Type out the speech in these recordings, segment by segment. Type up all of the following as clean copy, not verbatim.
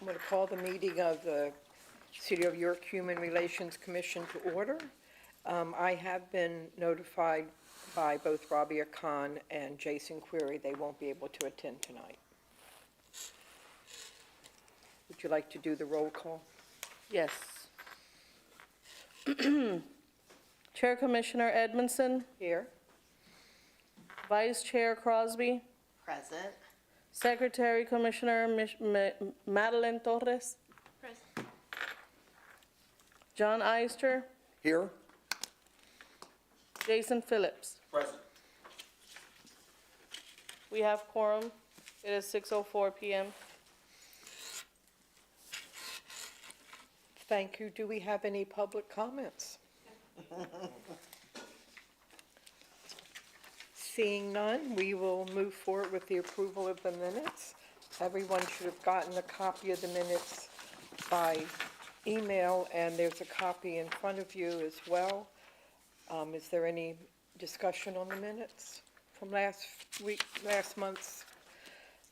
going to call the meeting of the City of York Human Relations Commission to order. I have been notified by both Rabia Khan and Jason Query they won't be able to attend tonight. Would you like to do the roll call? Yes. Chair Commissioner Edmondson, Here. Vice Chair Crosby, Present. Secretary Commissioner Madeline Torres, Present. John Eister, Here. Jason Phillips. Present. We have quorum. It is 6:04 p.m. Thank you. Do we have any public comments? Seeing none, we will move forward with the approval of the minutes. Everyone should have gotten a copy of the minutes by email, and there's a copy in front of you as well. Is there any discussion on the minutes from last month's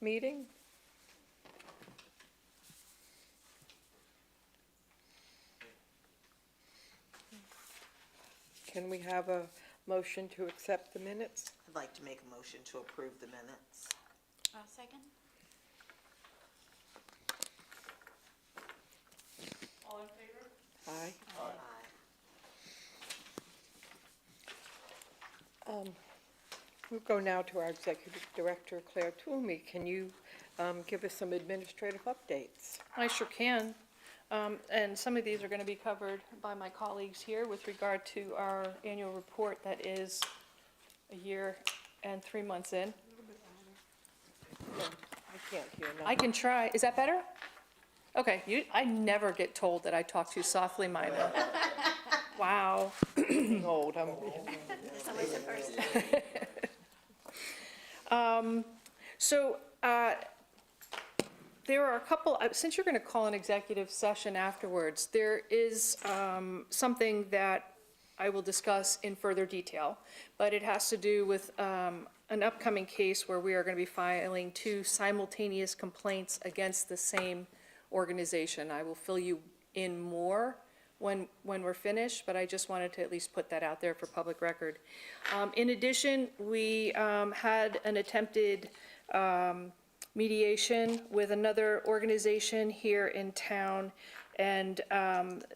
meeting? Can we have a motion to accept the minutes? I'd like to make a motion to approve the minutes. Second. All in favor? Aye. Aye. We'll go now to our Executive Director, Claire Toomey. Can you give us some administrative updates? I sure can. And some of these are going to be covered by my colleagues here with regard to our annual report that is a year and 3 months in. I can't hear I nothing. can try. Is that better? Okay. I never get told that I talk too softly, Mina. Wow. I'm old. So there are a couple, since you're going to call an executive session afterwards, there is something that I will discuss in further detail, but it has to do with an upcoming case where we are going to be filing 2 simultaneous complaints against the same organization. I will fill you in more when we're finished, but I just wanted to at least put that out there for public record. In addition, we had an attempted mediation with another organization here in town, and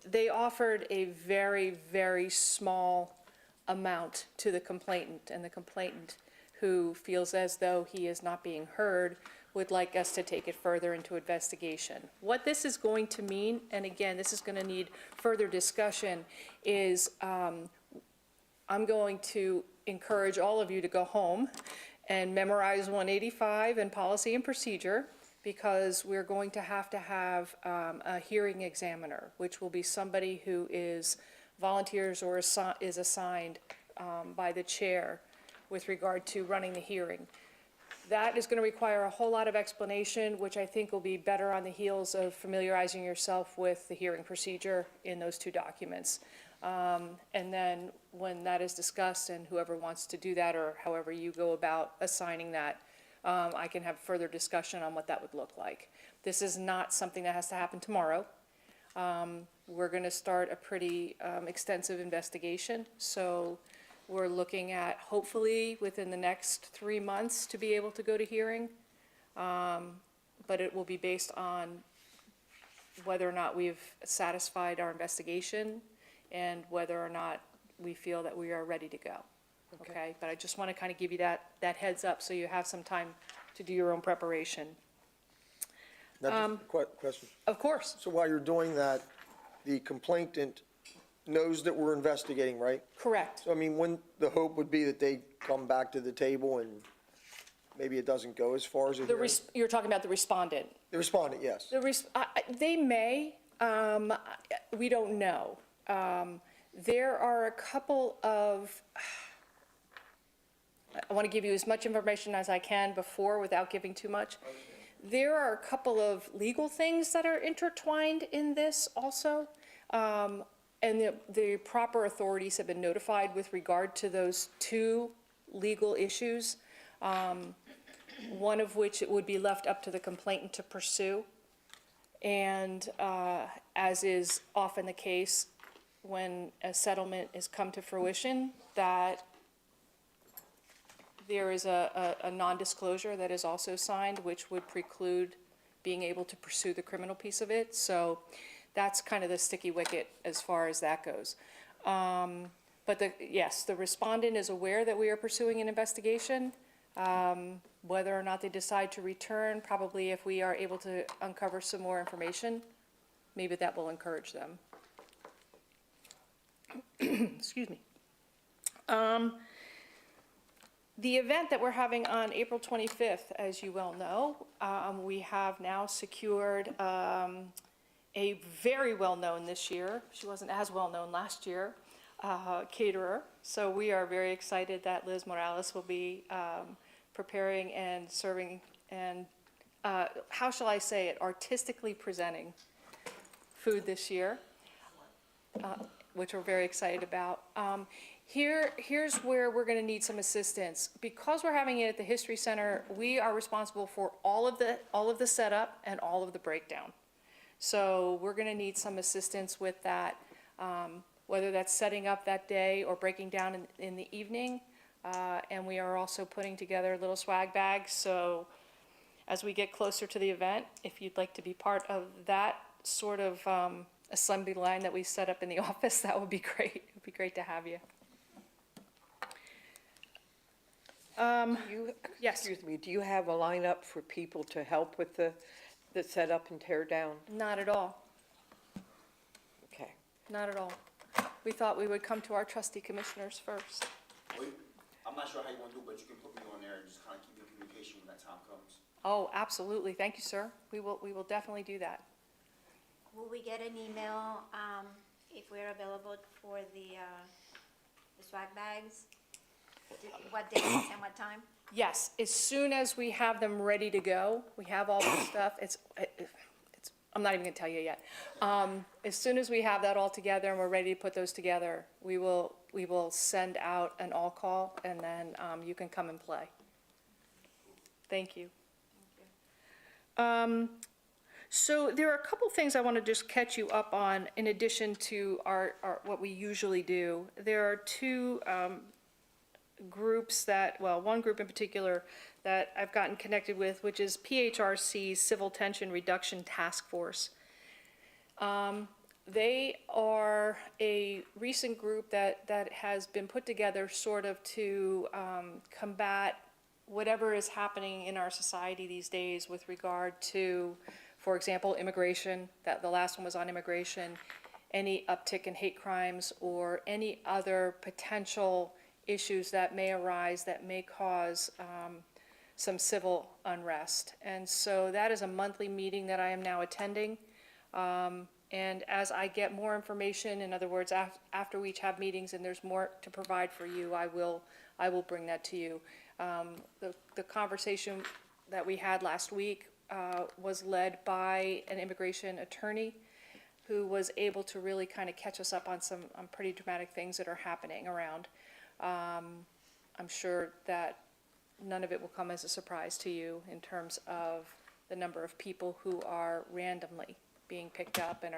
they offered a very, very small amount to the complainant, and the complainant, who feels as though he is not being heard, would like us to take it further into investigation. What this is going to mean, and again, this is going to need further discussion, is I'm going to encourage all of you to go home and memorize 185 and policy and procedure, because we're going to have a hearing examiner, which will be somebody who volunteers or is assigned by the chair with regard to running the hearing. That is going to require a whole lot of explanation, which I think will be better on the heels of familiarizing yourself with the hearing procedure in those 2 documents. And then when that is discussed, and whoever wants to do that, or however you go about assigning that, I can have further discussion on what that would look like. This is not something that has to happen tomorrow. We're going to start a pretty extensive investigation, so we're looking at, hopefully, within the next 3 months to be able to go to hearing. But it will be based on whether or not we've satisfied our investigation and whether or not we feel that we are ready to go. Okay? But I just want to kind of give you that heads up so you have some time to do your own preparation. Now, just a question. Of course. So while you're doing that, the complainant knows that we're investigating, right? Correct. So, I mean, when the hope would be that they come back to the table and maybe it doesn't go as far as a hearing? You're talking about the respondent. The respondent, yes. They may, we don't know. There are a couple of, I want to give you as much information as I can before without giving too much. There are a couple of legal things that are intertwined in this also. And the proper authorities have been notified with regard to those 2 legal issues, one of which it would be left up to the complainant to pursue, And as is often the case, when a settlement is come to fruition, that there is a non-disclosure that is also signed, which would preclude being able to pursue the criminal piece of it. So that's kind of the sticky wicket as far as that goes. But yes, the respondent is aware that we are pursuing an investigation. Whether or not they decide to return, probably if we are able to uncover some more information, maybe that will encourage them. Excuse me. The event that we're having on April 25th, as you well know, we have now secured a very well-known this year, she wasn't as well-known last year, caterer. So we are very excited that Liz Morales will be preparing and serving and, how shall I say it, artistically presenting food this year, which we're very excited about. Here's where we're gonna need some assistance. Because we're having it at the History Center, we are responsible for all of the setup and all of the breakdown. So we're gonna need some assistance with that, whether that's setting up that day or breaking down in the evening. And we are also putting together little swag bags. So as we get closer to the event, if you'd like to be part of that sort of assembly line that we set up in the office, that would be great. It would be great to have you. Yes. Excuse me, do you have a lineup for people to help with the setup and tear down? Not at all, Okay. not at all. We thought we would come to our trustee commissioners first. I'm not sure how you want to do it, but you can put me on there and just kind of keep in communication when that time comes. Oh, absolutely. Thank you, sir. We will definitely do that. Will we get an email if we're available for the swag bags? What dates and what time? Yes, as soon as we have them ready to go, we have all the stuff, I'm not even gonna tell you yet. As soon as we have that all together and we're ready to put those together, we will send out an all call and then you can come and play. Thank you. So there are a couple things I want to just catch you up on in addition to our what we usually do. There are two groups one group in particular that I've gotten connected with, which is PHRC's Civil Tension Reduction Task Force. They are a recent group that has been put together sort of to combat whatever is happening in our society these days with regard to, for example, immigration, that the last one was on immigration, any uptick in hate crimes, or any other potential issues that may arise that may cause some civil unrest. And so that is a monthly meeting that I am now attending. And as I get more information, in other words, after we each have meetings and there's more to provide for you, I will bring that to you. The conversation that we had last week was led by an immigration attorney who was able to really kind of catch us up on some pretty dramatic things that are happening around. I'm sure that none of it will come as a surprise to you in terms of the number of people who are randomly being picked up and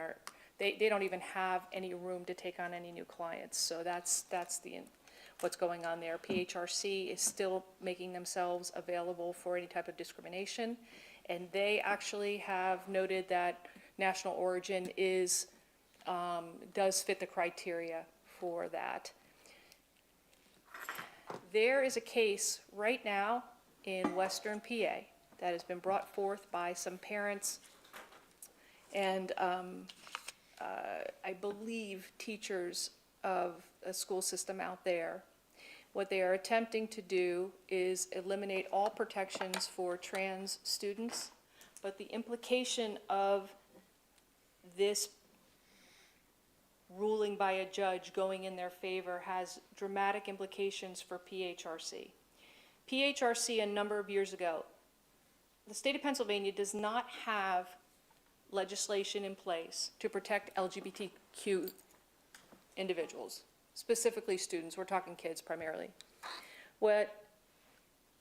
they don't even have any room to take on any new clients. So that's what's going on there. PHRC is still making themselves available for any type of discrimination, and they actually have noted that national origin does fit the criteria for that. There is a case right now in Western PA that has been brought forth by some parents and I believe teachers of a school system out there. What they are attempting to do is eliminate all protections for trans students, but the implication of this ruling by a judge going in their favor has dramatic implications for PHRC. PHRC, a number of years ago, the state of Pennsylvania does not have legislation in place to protect LGBTQ individuals, specifically students. We're talking kids primarily. What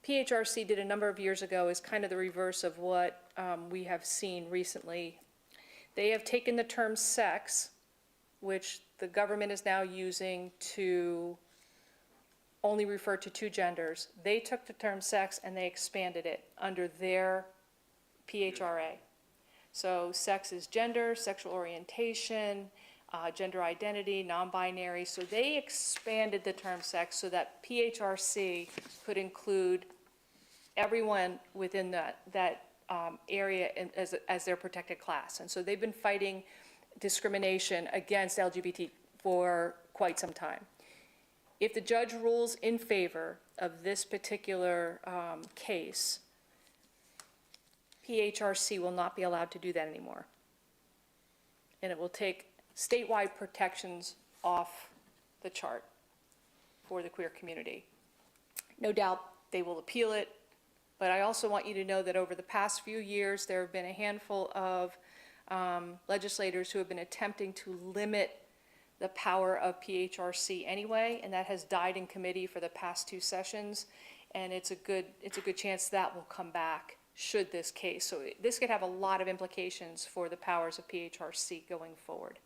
PHRC did a number of years ago is kind of the reverse of what we have seen recently They have taken the term sex, which the government is now using to only refer to two genders. They took the term sex and they expanded it under their PHRA. So sex is gender, sexual orientation, gender identity, non-binary. So they expanded the term sex so that PHRC could include everyone within that area as their protected class. And so they've been fighting discrimination against LGBT for quite some time. If the judge rules in favor of this particular case, PHRC will not be allowed to do that anymore. And it will take statewide protections off the chart for the queer community. No doubt they will appeal it, but I also want you to know that over the past few years, there have been a handful of legislators who have been attempting to limit the power of PHRC anyway, and that has died in committee for the past two sessions, and it's a good chance that will come back should this case. So this could have a lot of implications for the powers of PHRC going forward.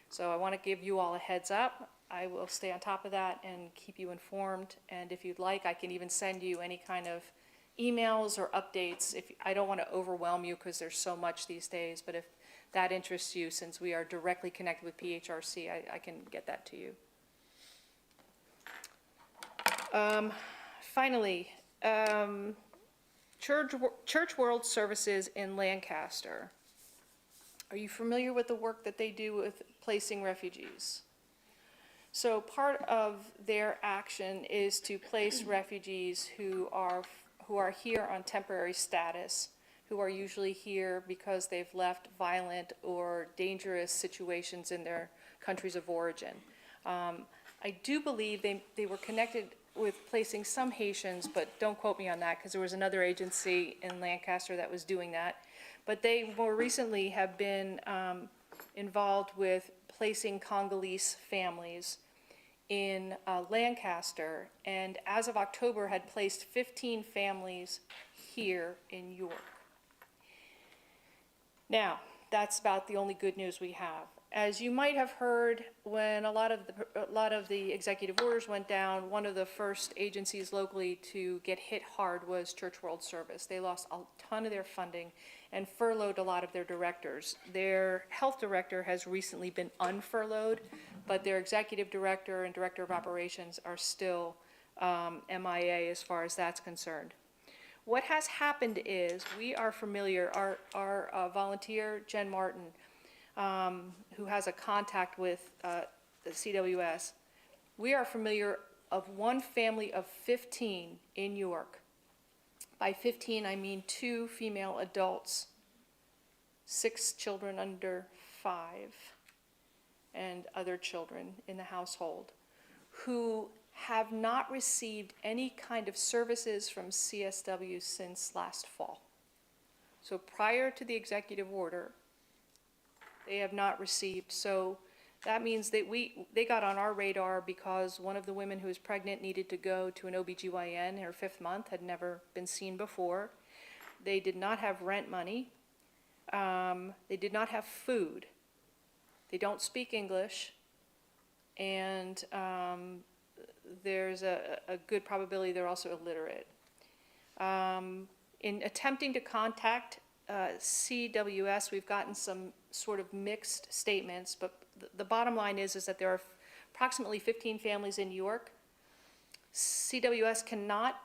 So I want to give you all a heads up. I will stay on top of that and keep you informed, and if you'd like, I can even send you any kind of emails or updates. If I don't want to overwhelm you because there's so much these days, but if that interests you, since we are directly connected with PHRC, I can get that to you. Finally, Church World Services in Lancaster. Are you familiar with the work that they do with placing refugees? So part of their action is to place refugees who are here on temporary status, who are usually here because they've left violent or dangerous situations in their countries of origin. I do believe they were connected with placing some Haitians, but don't quote me on that because there was another agency in Lancaster that was doing that. But they more recently have been involved with placing Congolese families in Lancaster, and as of October had placed 15 families here in York. Now, that's about the only good news we have. As you might have heard, when a lot of the executive orders went down, one of the first agencies locally to get hit hard was Church World Service. They lost a ton of their funding and furloughed a lot of their directors. Their health director has recently been unfurloughed, but their executive director and director of operations are still MIA as far as that's concerned. What has happened is we are familiar, our volunteer, Jen Martin, who has a contact with the CWS, we are familiar of one family of 15 in York. By 15, I mean 2 female adults, 6 children under 5, and other children in the household, who have not received any kind of services from CSW since last fall. So prior to the executive order, they have not received. So that means that they got on our radar because one of the women who was pregnant needed to go to an OBGYN. Her 5th month had never been seen before. They did not have rent money. They did not have food. They don't speak English. And there's a good probability they're also illiterate. In attempting to contact CWS, we've gotten some sort of mixed statements, but the bottom line is that there are approximately 15 families in York. CWS cannot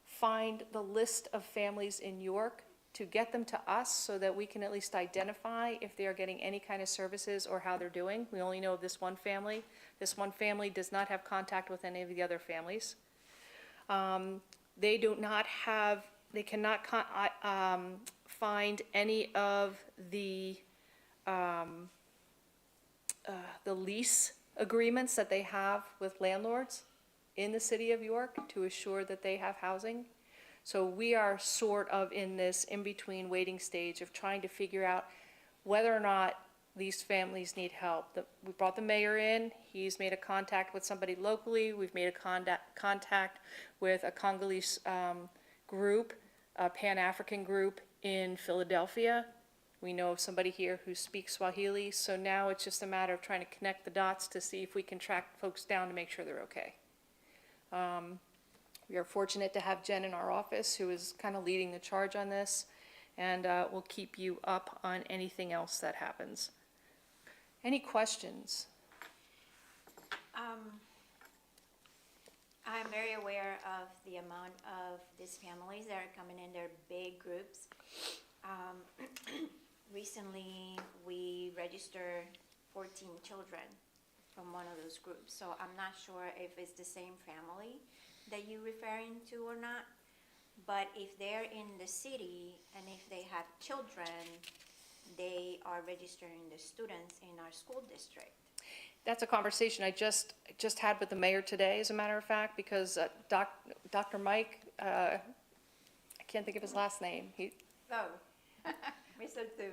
find the list of families in York to get them to us so that we can at least identify if they are getting any kind of services or how they're doing. We only know of this one family. This one family does not have contact with any of the other families. They cannot find any of the lease agreements that they have with landlords in the city of York to assure that they have housing. So we are sort of in this in-between waiting stage of trying to figure out whether or not these families need help. We brought the mayor in. He's made a contact with somebody locally. We've made a contact with a Congolese group, a Pan-African group in Philadelphia. We know of somebody here who speaks Swahili, so now it's just a matter of trying to connect the dots to see if we can track folks down to make sure they're okay. We are fortunate to have Jen in our office, who is kind of leading the charge on this, and we'll keep you up on anything else that happens. Any questions? I'm very aware of the amount of these families that are coming in their big groups. Recently, we registered 14 children from one of those groups, so I'm not sure if it's the same family that you're referring to or not, but if they're in the city and if they have children, they are registering the students in our school district. That's a conversation I just had with the mayor today, as a matter of fact, because Dr. Mike, I can't think of his last name. Oh, Mr. Tu.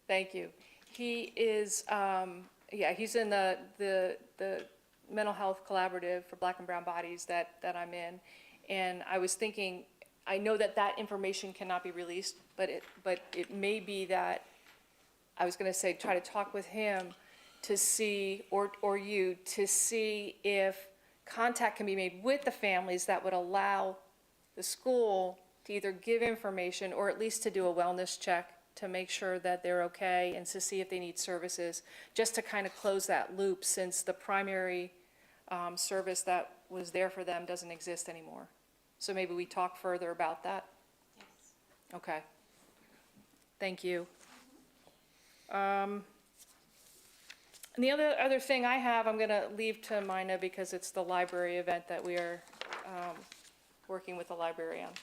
Thank you. He is, he's in the mental health collaborative for Black and brown bodies that I'm in. And I was thinking, I know that information cannot be released, but it may be that, I was gonna say, try to talk with him to see, or you, to see if contact can be made with the families that would allow the school to either give information or at least to do a wellness check to make sure that they're okay and to see if they need services, just to kind of close that loop, since the primary service that was there for them doesn't exist anymore. So maybe we talk further about that? Yes. Okay. Thank you. And the other thing I have, I'm gonna leave to Mina because it's the library event that we are working with the library on.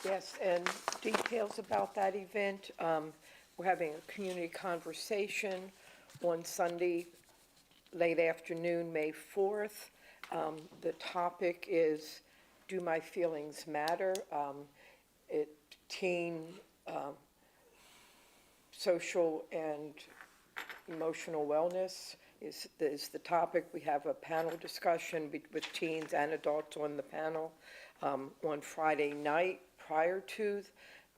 Yes, and details about that event, we're having a community conversation on Sunday, late afternoon, May 4th. The topic is, Do My Feelings Matter? Teen social and emotional wellness is the topic. We have a panel discussion with teens and adults on the panel on Friday night prior to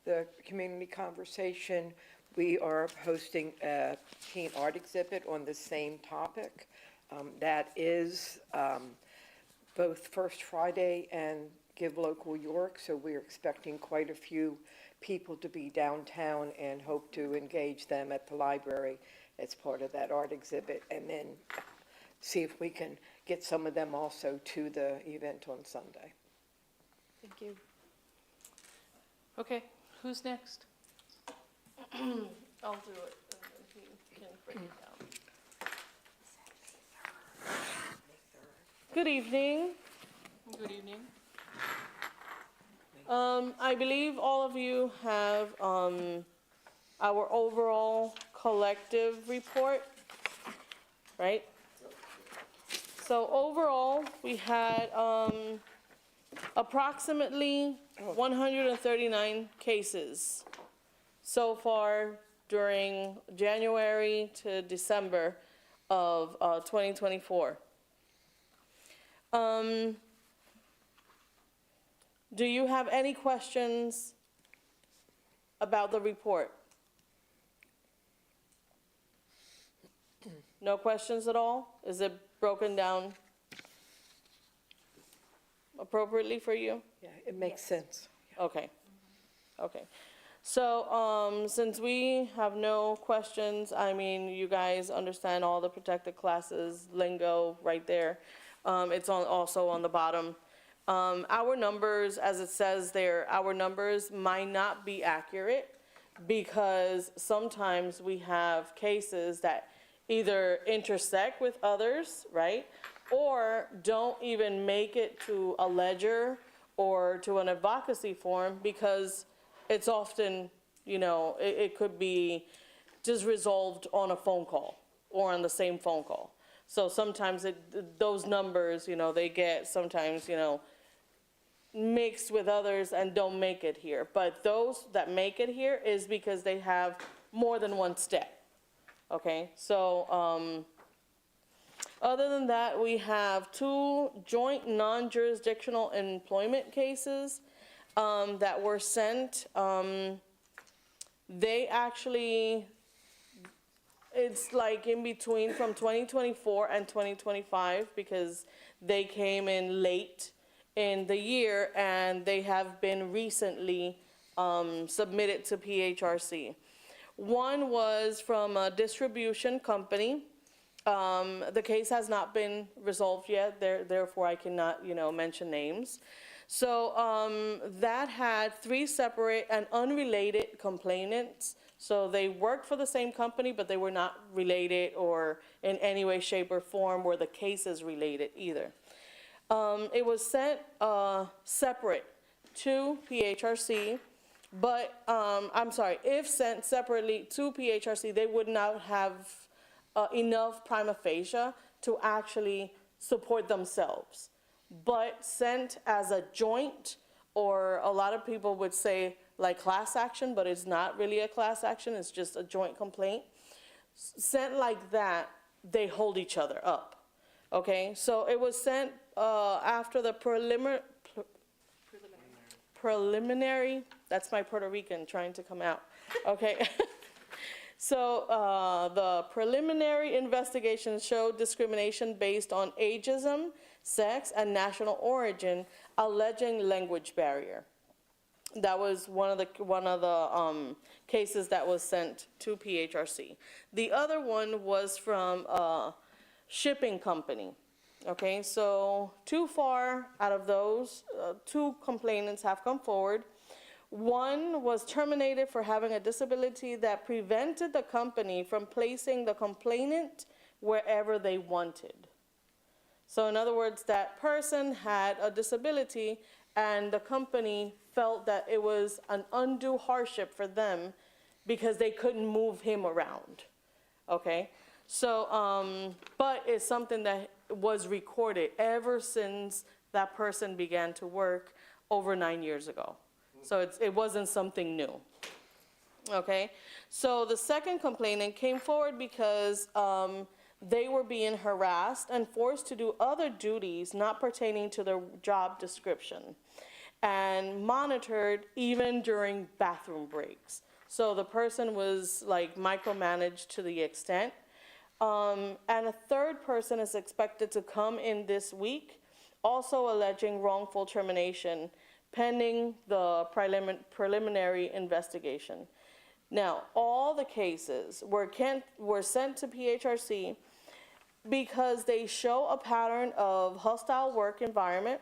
the community conversation. We are hosting a teen art exhibit on the same topic. That is both First Friday and Give Local York, so we're expecting quite a few people to be downtown and hope to engage them at the library as part of that art exhibit, and then see if we can get some of them also to the event on Sunday. Thank you. Okay, who's next? I'll do it, and then he can break it down. Good evening. Good evening. I believe all of you have our overall collective report, right? So overall, we had approximately 139 cases so far during January to December of 2024. Do you have any questions about the report? No questions at all? Is it broken down appropriately for you? Yeah, it makes sense. Okay. Okay. So, since we have no questions, I mean, you guys understand all the protected classes lingo right there. It's also on the bottom. Our numbers, as it says there, our numbers might not be accurate because sometimes we have cases that either intersect with others, right? Or don't even make it to a ledger or to an advocacy form because it's often, you know, it could be just resolved on a phone call or on the same phone call. So sometimes those numbers, you know, they get sometimes, you know, mixed with others and don't make it here. But those that make it here is because they have more than one step. Okay, so other than that, we have 2 joint non-jurisdictional employment cases that were sent they actually, it's like in between from 2024 and 2025 because they came in late in the year and they have been recently submitted to PHRC. One was from a distribution company. The case has not been resolved yet, therefore I cannot, mention names. So that had 3 separate and unrelated complainants. So they worked for the same company, but they were not related or in any way, shape, or form were the cases related either. It was sent separate to PHRC, but I'm sorry, if sent separately to PHRC, they would not have enough prima facie to actually support themselves. But sent as a joint, or a lot of people would say like class action, but it's not really a class action, it's just a joint complaint. Sent like that, they hold each other up, okay? So it was sent after the preliminary, that's my Puerto Rican trying to come out, okay? So the preliminary investigation showed discrimination based on ageism, sex, and national origin, alleging language barrier. That was one of the cases that was sent to PHRC. The other one was from a shipping company. Okay, so too far out of those, 2 complainants have come forward. One was terminated for having a disability that prevented the company from placing the complainant wherever they wanted. So in other words, that person had a disability and the company felt that it was an undue hardship for them because they couldn't move him around, okay? So, but it's something that was recorded ever since that person began to work over 9 years ago. So it wasn't something new, okay? So the second complainant came forward because they were being harassed and forced to do other duties not pertaining to their job description and monitored even during bathroom breaks. So the person was like micromanaged to the extent. And a third person is expected to come in this week, also alleging wrongful termination pending the preliminary investigation. Now, all the cases were sent to PHRC because they show a pattern of hostile work environment,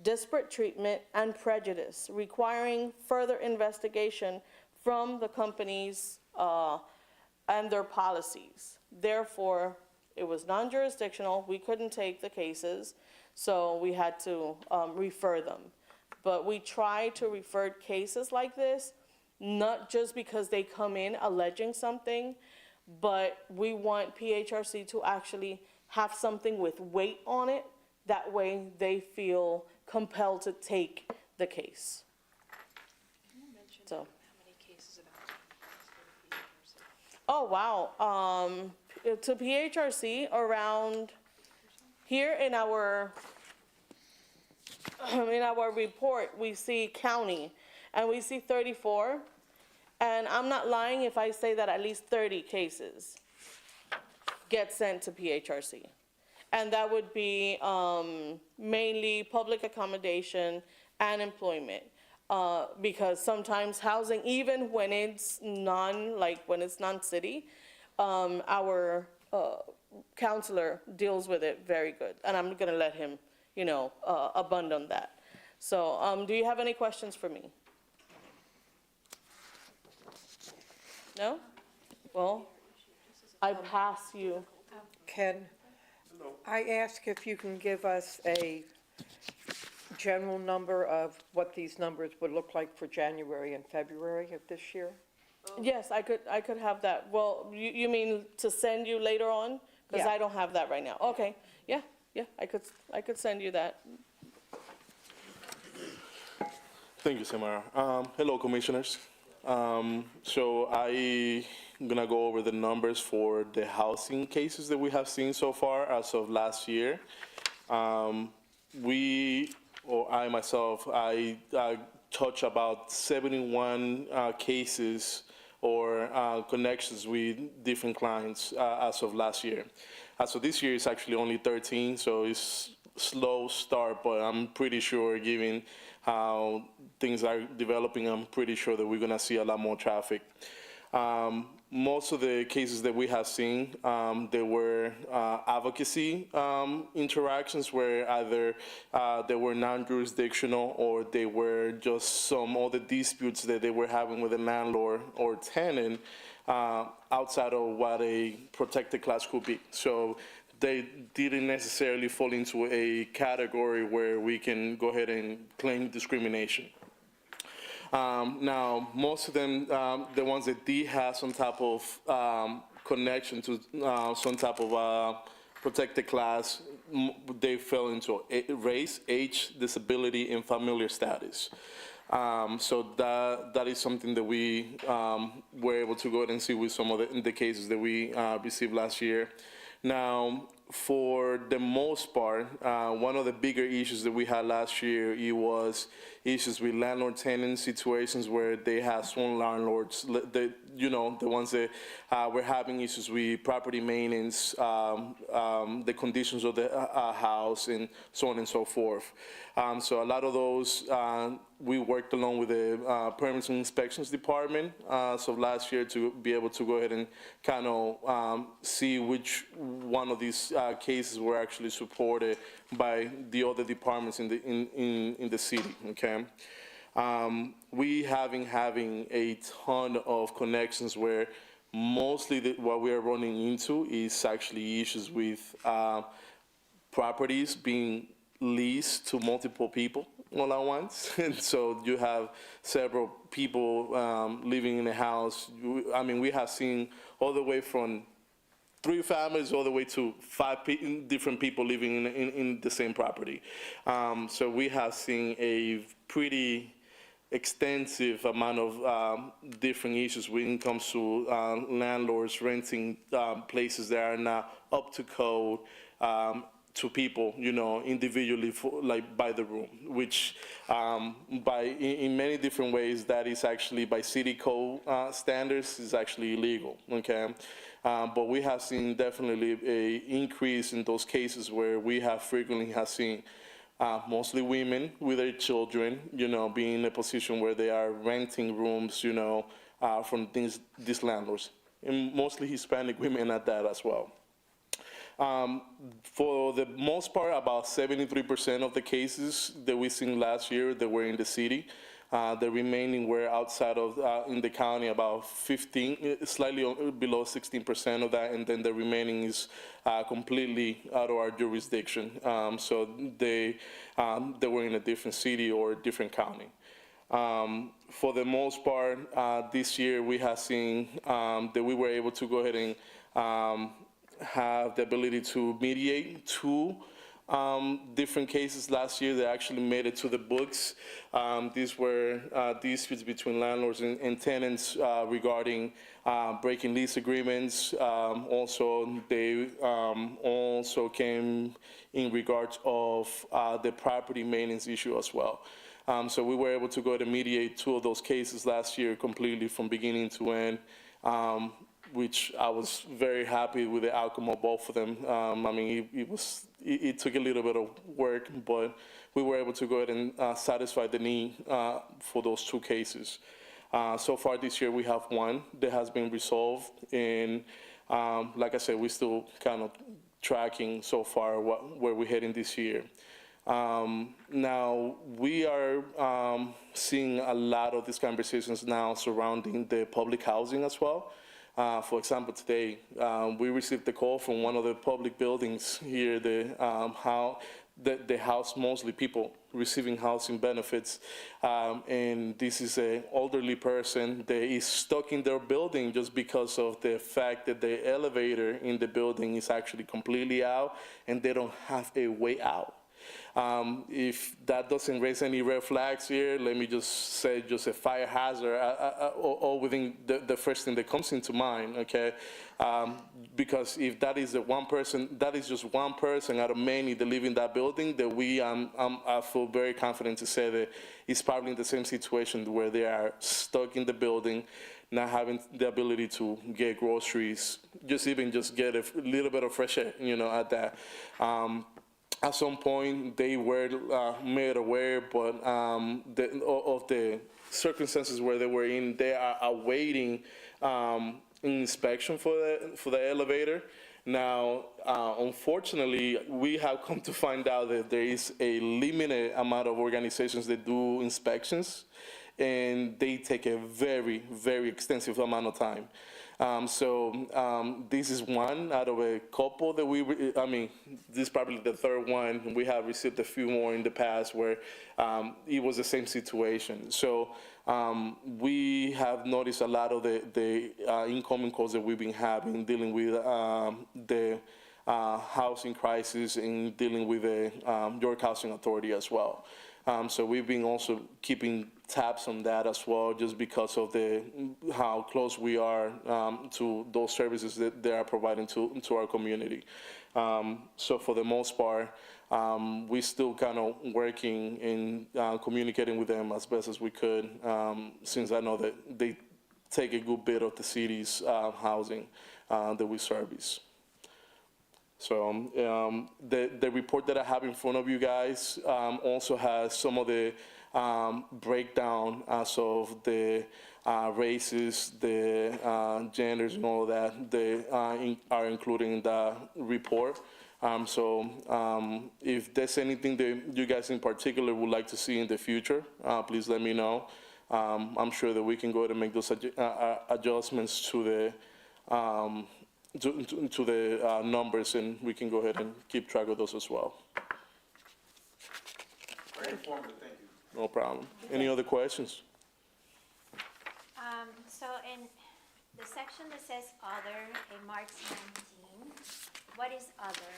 disparate treatment, and prejudice, requiring further investigation from the companies and their policies. Therefore, it was non-jurisdictional. We couldn't take the cases, so we had to refer them. But we try to refer cases like this, not just because they come in alleging something, but we want PHRC to actually have something with weight on it. That way they feel compelled to take the case. Can you mention So. how many cases about Oh, wow. To PHRC around here in our report, we see county and we see 34. And I'm not lying if I say that at least 30 cases get sent to PHRC. And that would be mainly public accommodation and employment. Because sometimes housing, even when it's non-city, our counselor deals with it very good. And I'm gonna let him, abund on that. So do you have any questions for me? No? Well, I pass you. Ken, I ask if you can give us a general number of what these numbers would look like for January and February of this year? Yes, I could have that. Well, you mean to send you later on? Because Yeah. I don't have that right now. Okay, yeah, I could send you that. Thank you, Samara. Hello, commissioners. So I'm gonna go over the numbers for the housing cases that we have seen so far as of last year. I touch about 71 cases or connections with different clients as of last year. So this year it's actually only 13, so it's slow start, but I'm pretty sure, given how things are developing, I'm pretty sure that we're gonna see a lot more traffic. Most of the cases that we have seen, there were advocacy interactions where either they were non-jurisdictional or they were just some other disputes that they were having with a landlord or tenant outside of what a protected class could be. So they didn't necessarily fall into a category where we can go ahead and claim discrimination. Now, most of them, the ones that did have some type of connection to some type of protected class, they fell into race, age, disability, and familiar status. So that is something that we were able to go ahead and see with some of the cases that we received last year. Now, for the most part, one of the bigger issues that we had last year, it was issues with landlord-tenant situations where they have some landlords, the ones that were having issues with property maintenance, the conditions of the house, and so on and so forth. So a lot of those, we worked along with the Permits and Inspections Department so last year to be able to go ahead and kind of see which one of these cases were actually supported by the other departments in the city, okay? We having a ton of connections where mostly what we are running into is actually issues with properties being leased to multiple people all at once. And so you have several people living in a house. I mean, we have seen all the way from 3 families all the way to 5 different people living in the same property. So we have seen a pretty extensive amount of different issues when it comes to landlords renting places that are not up to code to people, individually, like by the room, which in many different ways, that is actually by city code standards is actually illegal, okay? But we have seen definitely an increase in those cases where we have frequently seen mostly women with their children, being in a position where they are renting rooms, from these landlords, and mostly Hispanic women at that as well. For the most part, about 73% of the cases that we seen last year that were in the city. The remaining were outside of, in the county, about 15, slightly below 16% of that, and then the remaining is completely out of our jurisdiction. So they were in a different city or different county. For the most part, this year we have seen that we were able to go ahead and have the ability to mediate 2 different cases last year that actually made it to the books. These were disputes between landlords and tenants regarding breaking lease agreements. Also, they also came in regards of the property maintenance issue as well. So we were able to go to mediate 2 of those cases last year completely from beginning to end. Which I was very happy with the outcome of both of them. I mean, it took a little bit of work, but we were able to go ahead and satisfy the need for those 2 cases. So far this year, we have 1 that has been resolved, and like I said, we're still kind of tracking so far where we're heading this year. Now, we are seeing a lot of these conversations now surrounding the public housing as well. For example, today, we received a call from one of the public buildings here, the house, mostly people receiving housing benefits. And this is an elderly person that is stuck in their building just because of the fact that the elevator in the building is actually completely out and they don't have a way out. If that doesn't raise any red flags here, let me just say just a fire hazard, or within the first thing that comes into mind, okay? Because if that is the one person, that is just one person out of many that live in that building, that I feel very confident to say that it's probably in the same situation where they are stuck in the building, not having the ability to get groceries, just get a little bit of fresh air, at that. At some point, they were made aware, but of the circumstances where they were in, they are awaiting inspection for the elevator. Now, unfortunately, we have come to find out that there is a limited amount of organizations that do inspections, and they take a very, very extensive amount of time. This is one out of a couple that this is probably the third one. We have received a few more in the past where it was the same situation. So we have noticed a lot of the incoming calls that we've been having dealing with the housing crisis and dealing with the York Housing Authority as well. So we've been also keeping tabs on that as well, just because of how close we are to those services that they are providing to our community. So for the most part, we're still kind of working and communicating with them as best as we could, since I know that they take a good bit of the city's housing that we service. So the report that I have in front of you guys also has some of the breakdown as of the races, the genders and all of that. They are included in the report. If there's anything that you guys in particular would like to see in the future, please let me know. I'm sure that we can go ahead and make those adjustments to the numbers, and we can go ahead and keep track of those as well. Very informative, thank you. No problem. Any other questions? So in the section that says other in March 19, what is other?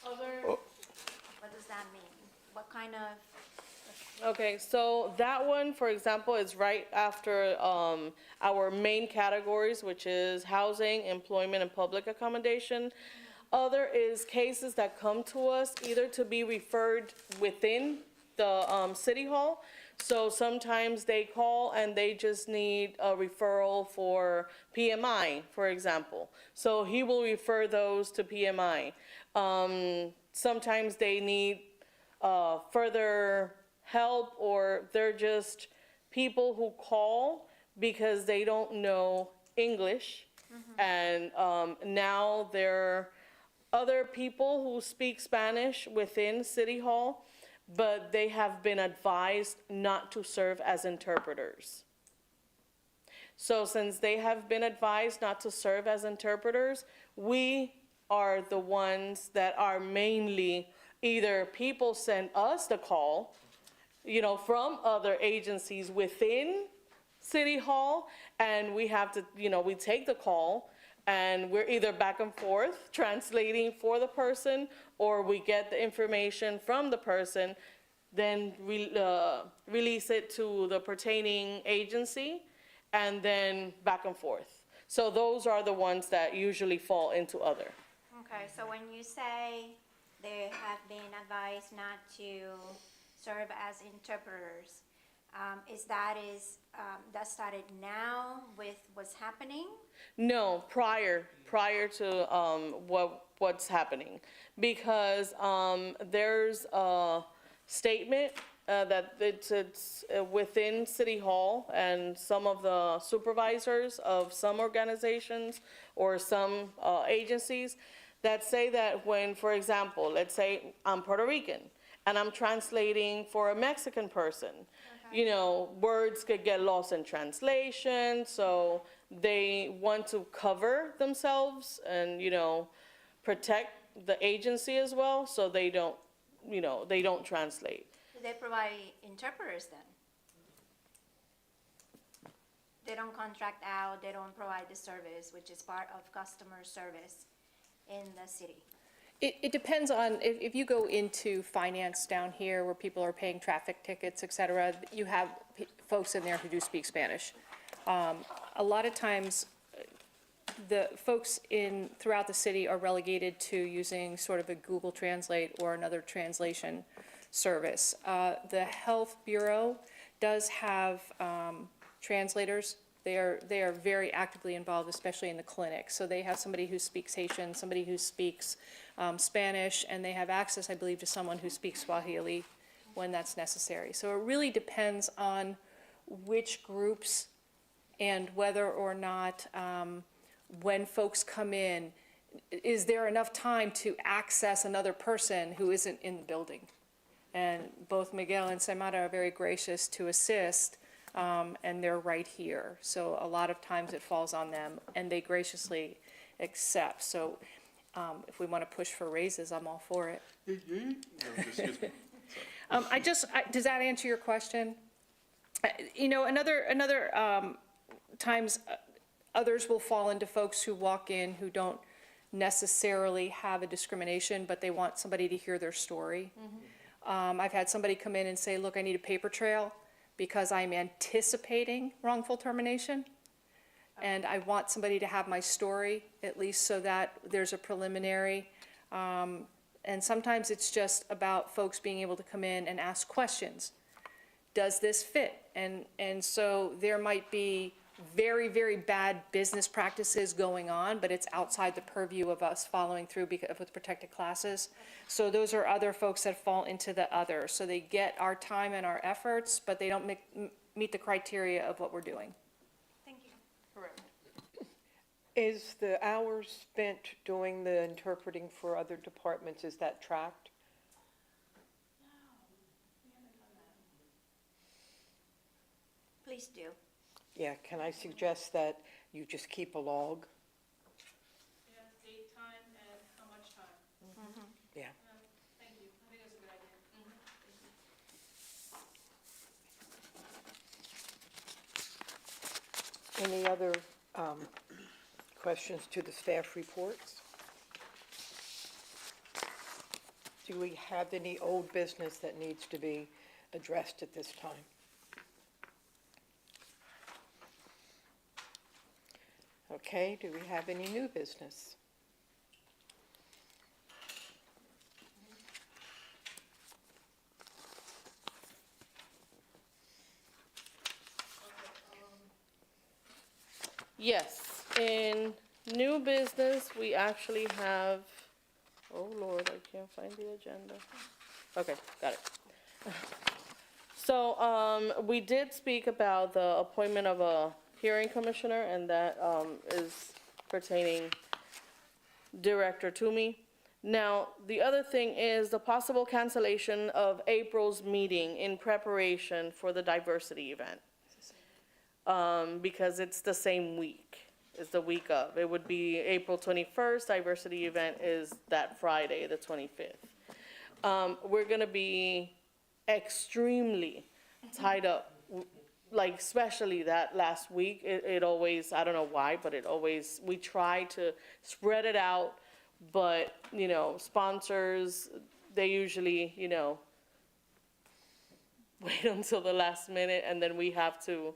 What does that mean? What kind of? Okay, so that one, for example, is right after our main categories, which is housing, employment, and public accommodation. Other is cases that come to us either to be referred within the city hall. So sometimes they call and they just need a referral for PMI, for example. So he will refer those to PMI. Sometimes they need further help, or they're just people who call because they don't know English. And now there are other people who speak Spanish within City Hall, but they have been advised not to serve as interpreters. So since they have been advised not to serve as interpreters, we are the ones that are mainly, either people send us the call, from other agencies within City Hall, and we have to, we take the call, and we're either back and forth translating for the person, or we get the information from the person, then release it to the pertaining agency, and then back and forth. So those are the ones that usually fall into other. Okay, so when you say they have been advised not to serve as interpreters, that started now with what's happening? No, prior to what's happening, because there's a statement that it's within City Hall, and some of the supervisors of some organizations or some agencies that say that when, for example, let's say I'm Puerto Rican and I'm translating for a Mexican person, words could get lost in translation, so they want to cover themselves and, protect the agency as well, so they don't translate. Do they provide interpreters then? They don't contract out, they don't provide the service, which is part of customer service in the city? It depends on, if you go into finance down here where people are paying traffic tickets, et cetera, you have folks in there who do speak Spanish. A lot of times, the folks throughout the city are relegated to using sort of a Google Translate or another translation service. The Health Bureau does have translators They are very actively involved, especially in the clinic. So they have somebody who speaks Haitian, somebody who speaks Spanish, and they have access, I believe, to someone who speaks Swahili when that's necessary. So it really depends on which groups and whether or not, when folks come in, is there enough time to access another person who isn't in the building? And both Miguel and Samara are very gracious to assist, and they're right here. So a lot of times it falls on them, and they graciously accept. So if we want to push for raises, I'm all for it. Excuse me. Does that answer your question? You know, another times others will fall into folks who walk in who don't necessarily have a discrimination, but they want somebody to hear their story. I've had somebody come in and say, look, I need a paper trail because I'm anticipating wrongful termination. And I want somebody to have my story, at least so that there's a preliminary. And sometimes it's just about folks being able to come in and ask questions. Does this fit? And so there might be very, very bad business practices going on, but it's outside the purview of us following through with protected classes. So those are other folks that fall into the other. So they get our time and our efforts, but they don't meet the criteria of what we're doing. Thank you. Correct. Is the hours spent doing the interpreting for other departments, is that tracked? Please do. Yeah, can I suggest that you just keep a log? Yeah, date, time, and how much time. Yeah. Thank you. I think that's a good idea. Any other questions to the staff reports? Do we have any old business that needs to be addressed at this time? Okay, do we have any new business? Yes, in new business, we actually have, oh Lord, I can't find the agenda. Okay, got it. So, we did speak about the appointment of a hearing commissioner, and that, is pertaining Director Toomey. Now, the other thing is the possible cancellation of April's meeting in preparation for the diversity event. Because it's the same week, it's the week of. It would be April 21st, diversity event is that Friday, the 25th. We're gonna be extremely tied up, like especially that last week. It always, I don't know why, but it always, we try to spread it out, but, you know, sponsors, they usually, you know, wait until the last minute, and then we have to,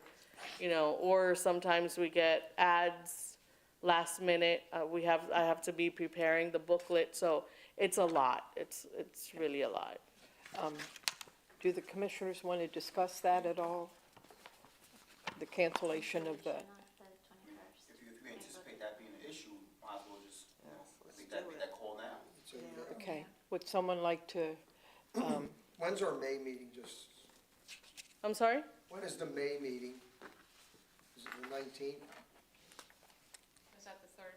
you know, or sometimes we get ads last minute. I have to be preparing the booklet, so it's a lot. It's really a lot. Do the commissioners want to discuss that at all? The cancellation of the, On the 21st. If you anticipate that being an issue, might as well just, you know, make that call now. okay. Would someone like to, When's our May meeting, just, I'm sorry? when is the May meeting? Is it the 19th? Is that the third?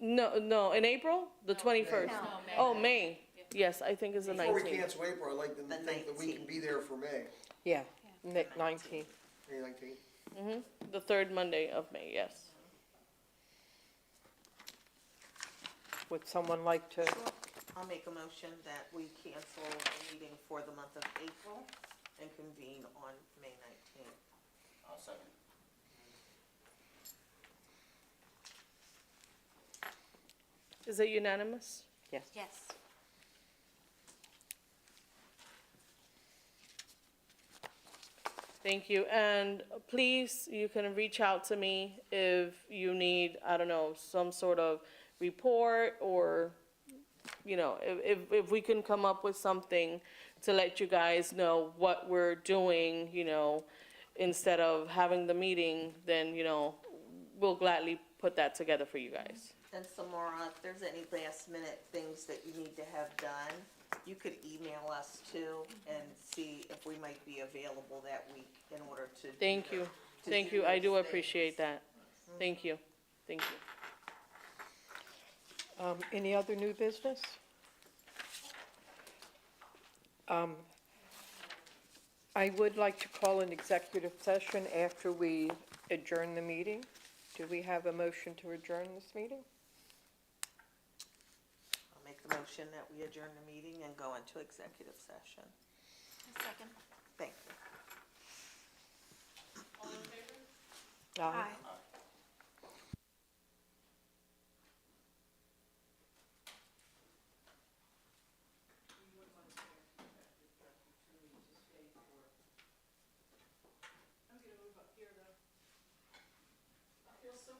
No, in April, the 21st. No. Oh, May. Yes, I think it's the Before we 19th. cancel April, I'd like them to The think that we can 19th. be there for May, yeah, 19th. May 19th. The third Monday of May, yes. Would someone like to, I'll make a motion that we cancel the meeting for the month of April and convene on May 19th. I'll second. Is it unanimous? yes? Yes. Thank you, and please, you can reach out to me if you need, I don't know, some sort of report, or, you know, if we can come up with something to let you guys know what we're doing, you know, instead of having the meeting, then, you know, we'll gladly put that together for you guys. And Samara, if there's any last minute things that you need to have done, you could email us too and see if we might be available that week in order to. Thank you, thank you, I do appreciate that. Thank you, thank you. Any other new business? I would like to call an executive session after we adjourn the meeting. Do we have a motion to adjourn this meeting? I'll make the motion that we adjourn the meeting and go into executive session. Second. Thank you. Aye. I'm gonna move up here though. I feel so